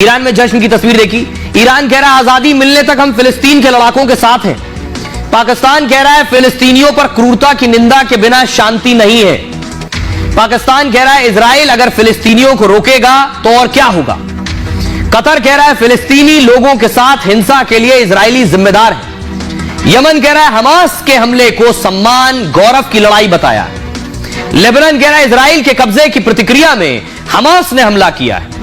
Iran में जश्न की तस्वीर देखी। ईरान कह रहा है आजादी मिलने तक हम फिलिस्तीन के लड़ाकों के साथ हैं। पाकिस्तान कह रहा है फिलिस्तीनियों पर क्रूरता की निंदा के बिना शांति नहीं है। पाकिस्तान कह रहा है इजराइल अगर फिलिस्तीनियों को रोकेगा तो और क्या होगा। कतर कह रहा है फिलिस्तीनी लोगों के साथ हिंसा के लिए इजरायली जिम्मेदार है। यमन कह रहा है हमास के हमले को सम्मान गौरव की लड़ाई बताया। लेबनान कह रहा है इजराइल के कब्जे की प्रतिक्रिया में हमास ने हमला किया है।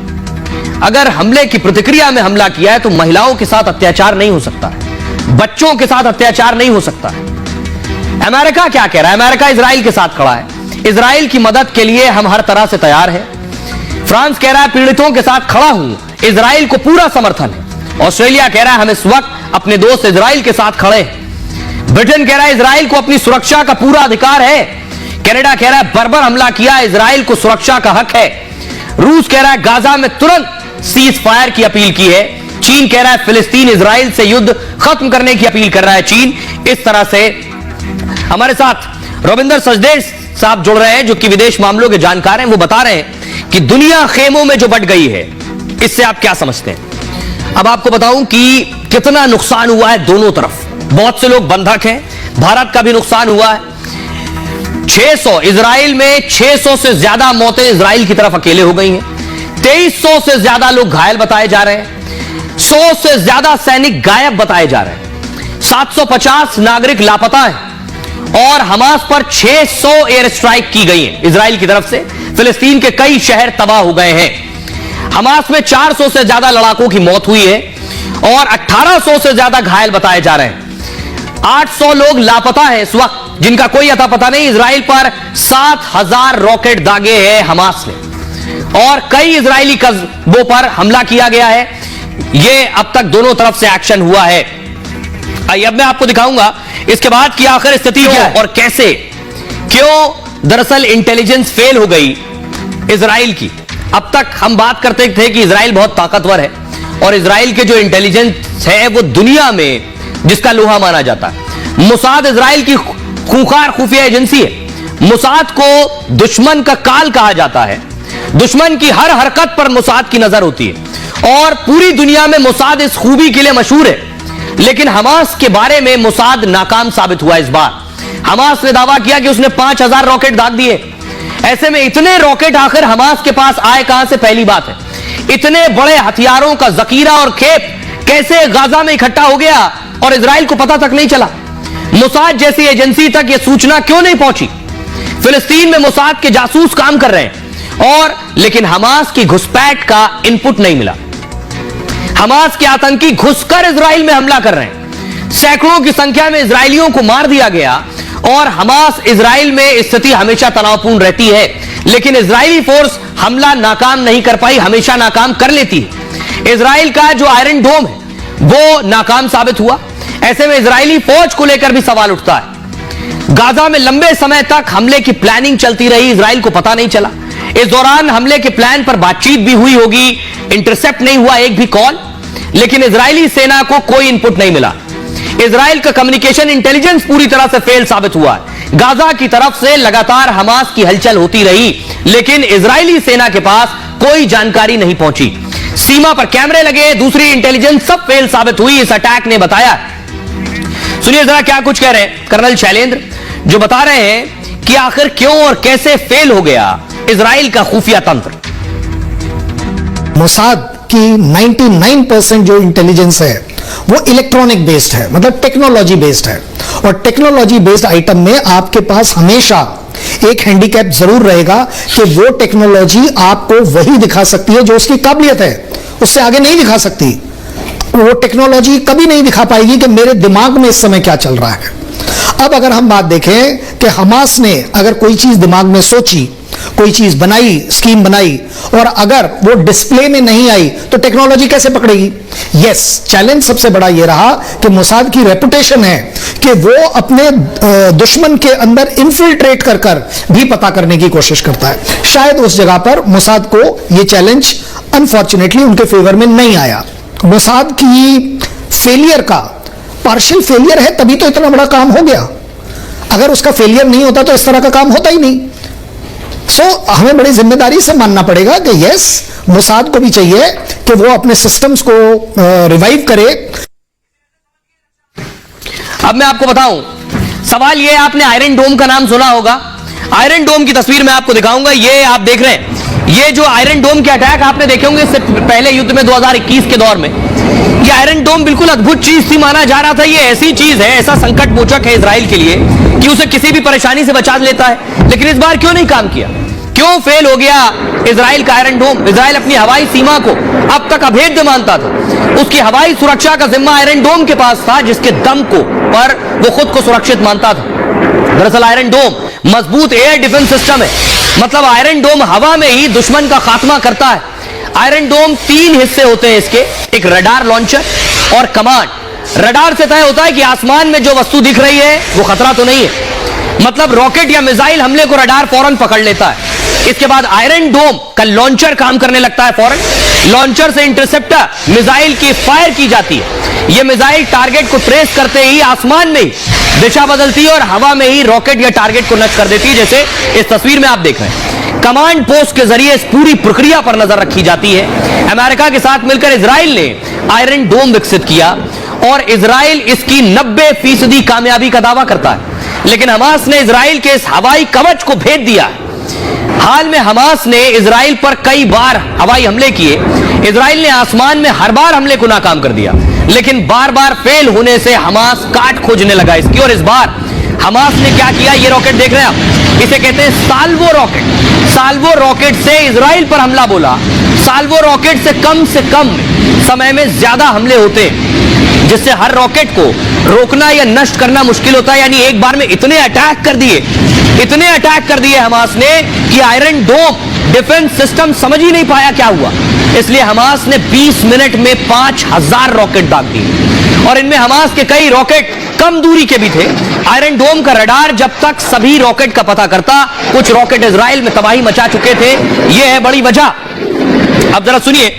अगर हमले की प्रतिक्रिया में हमला किया है तो महिलाओं के साथ अत्याचार नहीं हो सकता है, बच्चों के साथ अत्याचार नहीं हो सकता है। अमेरिका क्या कह रहा है? अमेरिका इजराइल के साथ खड़ा है। इजराइल की मदद के लिए हम हर तरह से तैयार हैं। फ्रांस कह रहा है पीड़ितों के साथ खड़ा हूं, इजराइल को पूरा समर्थन है। ऑस्ट्रेलिया कह रहा है हम इस वक्त अपने दोस्त इजराइल के साथ खड़े हैं। ब्रिटेन कह रहा है इजराइल को अपनी सुरक्षा का पूरा अधिकार है। कनाडा कह रहा है बर्बर हमला किया, इजराइल को सुरक्षा का हक है। रूस कह रहा है गाजा में तुरंत सीज फायर की अपील की है। चीन कह रहा है फिलिस्तीन इजराइल से युद्ध खत्म करने की अपील कर रहा है चीन। इस तरह से हमारे साथ रविंदर सचदेव साहब जुड़ रहे हैं जो कि विदेश मामलों के जानकार हैं। वो बता रहे हैं कि दुनिया खेमों में जो बट गई है, इससे आप क्या समझते हैं? अब आपको बताऊं कि कितना नुकसान हुआ है दोनों तरफ। बहुत से लोग बंधक हैं, भारत का भी नुकसान हुआ है। 600 इजराइल में 600 से ज्यादा मौतें इजराइल की तरफ अकेले हो गई हैं। 2300 से ज्यादा लोग घायल बताए जा रहे हैं। 100 से ज्यादा सैनिक गायब बताए जा रहे हैं। 750 नागरिक लापता हैं और हमास पर 600 एयर स्ट्राइक की गई है इजराइल की तरफ से। फिलिस्तीन के कई शहर तबाह हो गए हैं। हमास में 400 से ज्यादा लड़ाकों की मौत हुई है और 1800 से ज्यादा घायल बताए जा रहे हैं। 800 लोग लापता हैं इस वक्त, जिनका कोई अता पता नहीं। इजराइल पर 7000 रॉकेट दागे हैं हमास ने और कई इजरायली कस्बों पर हमला किया गया है। यह अब तक दोनों तरफ से एक्शन हुआ है। आइए अब मैं आपको दिखाऊंगा इसके बाद की आखिर स्थिति क्या है और कैसे, क्यों दरअसल इंटेलिजेंस फेल हो गई इजराइल की। अब तक हम बात करते थे कि इजराइल बहुत ताकतवर है और इजराइल के जो इंटेलिजेंस है वो दुनिया में जिसका लोहा माना जाता है। मोसाद इजराइल की खूंखार खुफिया एजेंसी है। मोसाद को दुश्मन का काल कहा जाता है। दुश्मन की हर हरकत पर मोसाद की नजर होती है और पूरी दुनिया में मोसाद इस खूबी के लिए मशहूर है। लेकिन हमास के बारे में मोसाद नाकाम साबित हुआ इस बार। हमास ने दावा किया कि उसने 5000 रॉकेट दाग दिए। ऐसे में इतने रॉकेट आखिर हमास के पास आए कहां से, पहली बात है। इतने बड़े हथियारों का जखीरा और खेप कैसे गाजा में इकट्ठा हो गया और इजराइल को पता तक नहीं चला? मोसाद जैसी एजेंसी तक यह सूचना क्यों नहीं पहुंची? फिलिस्तीन में मोसाद के जासूस काम कर रहे हैं और लेकिन हमास की घुसपैठ का इनपुट नहीं मिला। हमास के आतंकी घुसकर इजराइल में हमला कर रहे हैं। सैकड़ों की संख्या में इजरायलियों को मार दिया गया और हमास इजराइल में स्थिति हमेशा तनावपूर्ण रहती है, लेकिन इजरायली फोर्स हमला नाकाम नहीं कर पाई, हमेशा नाकाम कर लेती है। इजराइल का जो आयरन डोम है वो नाकाम साबित हुआ। ऐसे में इजरायली फौज को लेकर भी सवाल उठता है। गाजा में लंबे समय तक हमले की प्लानिंग चलती रही, इजराइल को पता नहीं चला। इस दौरान हमले के प्लान पर बातचीत भी हुई होगी, इंटरसेप्ट नहीं हुआ एक भी कॉल, लेकिन इजरायली सेना को कोई इनपुट नहीं मिला। इजराइल का कम्युनिकेशन इंटेलिजेंस पूरी तरह से फेल साबित हुआ है। गाजा की तरफ से लगातार हमास की हलचल होती रही, लेकिन इजरायली सेना के पास कोई जानकारी नहीं पहुंची। सीमा पर कैमरे लगे, दूसरी इंटेलिजेंस सब फेल साबित हुई, इस अटैक ने बताया। सुनिए जरा क्या कुछ कह रहे हैं कर्नल शैलेंद्र, जो बता रहे हैं कि आखिर क्यों और कैसे फेल हो गया इजराइल का खुफिया तंत्र। मोसाद की 99% जो इंटेलिजेंस है वो इलेक्ट्रॉनिक बेस्ड है, मतलब टेक्नोलॉजी बेस्ड है। और टेक्नोलॉजी बेस्ड आइटम में आपके पास हमेशा एक हैंडीकैप जरूर रहेगा कि वो टेक्नोलॉजी आपको वही दिखा सकती है जो उसकी काबिलियत है, उससे आगे नहीं दिखा सकती। वो टेक्नोलॉजी कभी नहीं दिखा पाएगी कि मेरे दिमाग में इस समय क्या चल रहा है। अब अगर हम बात देखें कि हमास ने अगर कोई चीज दिमाग में सोची, कोई चीज बनाई, स्कीम बनाई और अगर वो डिस्प्ले में नहीं आई तो टेक्नोलॉजी कैसे पकड़ेगी? यस, चैलेंज सबसे बड़ा ये रहा कि मोसाद की रेपुटेशन है कि वो अपने दुश्मन के अंदर इन्फिल्ट्रेट कर कर भी पता करने की कोशिश करता है। शायद उस जगह पर मोसाद को ये चैलेंज अनफॉर्चुनेटली उनके फेवर में नहीं आया। मोसाद की फेलियर का पार्शियल फेलियर है, तभी तो इतना बड़ा काम हो गया। अगर उसका फेलियर नहीं होता तो इस तरह का काम होता ही नहीं। सो हमें बड़ी जिम्मेदारी से मानना पड़ेगा कि यस, मोसाद को भी चाहिए कि वो अपने सिस्टम्स को रिवाइव करे। अब मैं आपको बताऊं, सवाल ये, आपने आयरन डोम का नाम सुना होगा। आयरन डोम की तस्वीर मैं आपको दिखाऊंगा। ये आप देख रहे हैं, ये जो आयरन डोम के अटैक आपने देखे होंगे इससे पहले युद्ध में 2021 के दौर में, ये आयरन डोम बिल्कुल अद्भुत चीज थी, माना जा रहा था ये ऐसी चीज है, ऐसा संकट मोचक है इजराइल के लिए कि उसे किसी भी परेशानी से बचा लेता है। लेकिन इस बार क्यों नहीं काम किया, क्यों फेल हो गया इजराइल का आयरन डोम? इजराइल अपनी हवाई सीमा को अब तक अभेद्य मानता था, उसकी हवाई सुरक्षा का जिम्मा आयरन डोम के पास था, जिसके दम को पर वो खुद को सुरक्षित मानता था। दरअसल आयरन डोम मजबूत एयर डिफेंस सिस्टम है, मतलब आयरन डोम हवा में ही दुश्मन का खात्मा करता है। आयरन डोम 3 हिस्से होते हैं इसके, एक रडार लॉन्चर और कमांड। रडार से तय होता है कि आसमान में जो वस्तु दिख रही है वो खतरा तो नहीं है, मतलब रॉकेट या मिसाइल हमले को रडार फौरन पकड़ लेता है। इसके बाद आयरन डोम का लॉन्चर काम करने लगता है फौरन। लॉन्चर से इंटरसेप्टर मिसाइल की फायर की जाती है। यह मिसाइल टारगेट को ट्रेस करते ही आसमान में ही दिशा बदलती है और हवा में ही रॉकेट या टारगेट को नष्ट कर देती है, जैसे इस तस्वीर में आप देख रहे हैं। कमांड पोस्ट के जरिए इस पूरी प्रक्रिया पर नजर रखी जाती है। अमेरिका के साथ मिलकर इजराइल ने आयरन डोम विकसित किया और इजराइल इसकी 90% कामयाबी का दावा करता है। लेकिन हमास ने इजराइल के इस हवाई कवच को भेद दिया है। हाल में हमास ने इजराइल पर कई बार हवाई हमले किए। इजराइल ने आसमान में हर बार हमले को नाकाम कर दिया, लेकिन बार बार फेल होने से हमास काट खोजने लगा इसकी। और इस बार हमास ने क्या किया, ये रॉकेट देख रहे हैं आप, इसे कहते हैं साल्वो रॉकेट। साल्वो रॉकेट से इजराइल पर हमला बोला। साल्वो रॉकेट से कम समय में ज्यादा हमले होते हैं, जिससे हर रॉकेट को रोकना या नष्ट करना मुश्किल होता है। यानी एक बार में इतने अटैक कर दिए हमास ने कि आयरन डोम डिफेंस सिस्टम समझ ही नहीं पाया क्या हुआ। इसलिए हमास ने 20 मिनट में 5000 रॉकेट दाग दिए और इनमें हमास के कई रॉकेट कम दूरी के भी थे। आयरन डोम का रडार जब तक सभी रॉकेट का पता करता, कुछ रॉकेट इजराइल में तबाही मचा चुके थे। यह है बड़ी वजह। अब जरा सुनिए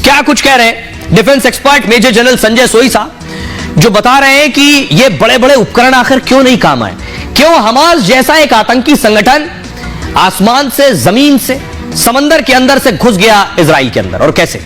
क्या कुछ कह रहे हैं defence expert major general Sanjay Soi साहब, जो बता रहे हैं कि ये बड़े बड़े उपकरण आखिर क्यों नहीं काम आए, क्यों हमास जैसा एक आतंकी संगठन आसमान से, जमीन से, समंदर के अंदर से घुस गया इजराइल के अंदर, और कैसे।